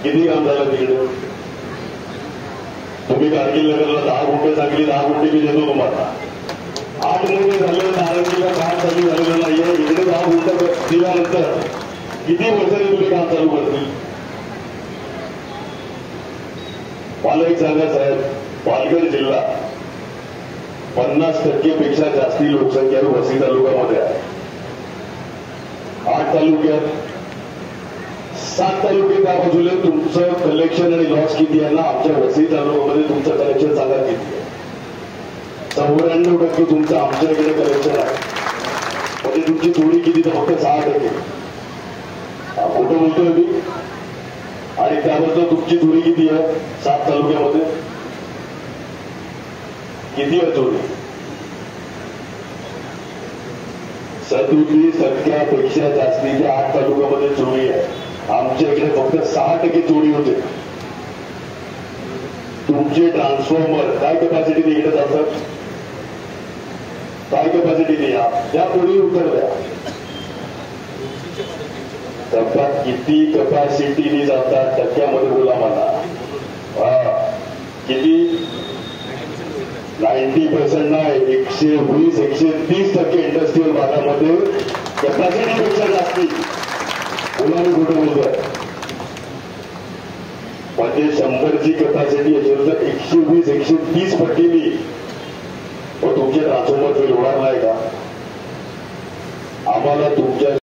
किती काम झालं तिकडे? तुम्ही कारगिल नगरला 10 गुंठे सांगली, 10 गुंठे मी देतो तुम्हाला. 8 महिने झाले नारंगीला काम चालू झालेलं नाहीये. इकडे 10 गुंठे दिल्यानंतर किती वर्षांनी तुम्ही काम चालू करतील? मला एक सांगा साहेब, पालघर जिल्हा 50% पेक्षा जास्ती लोकसंख्या वसई तालुक्यामध्ये आहे. 8 तालुक्यात 7 तालुके त्या बाजूला तुमचं कलेक्शन आणि लॉस किती आहे ना? आमच्या वसई तालुक्यामध्ये तुमचं कलेक्शन सांगा किती आहे? 94% तुमचं आमच्या इकडे कलेक्शन आहे. म्हणजे तुमची चोरी किती? तर फक्त 6%. खोटं बोलतोय मी? आणि त्याबद्दल तुमची चोरी किती आहे 7 तालुक्यामध्ये? किती आहे चोरी? 37% जास्तीच्या 8 तालुक्यामध्ये चोरी आहे. आमच्या इकडे फक्त 6% चोरी होते. तुमचे ट्रान्सफॉर्मर काय कॅपॅसिटी इकडे जातात? काय कॅपॅसिटी द्या, त्या पुढे उत्तर द्या. किती कॅपॅसिटीने जातात टक्क्यामध्ये बोला मला. किती? 90% नाही, 120-130% इंडस्ट्रियल भागामध्ये कॅपॅसिटीपेक्षा जास्ती. मुलांनी कुठं बोलतोय? म्हणजे 100ची कॅपॅसिटी असेल तर 120-130 पटीने तुमचे ट्रान्सफॉर्मर बिल होणार नाही का? आम्हाला तुमच्या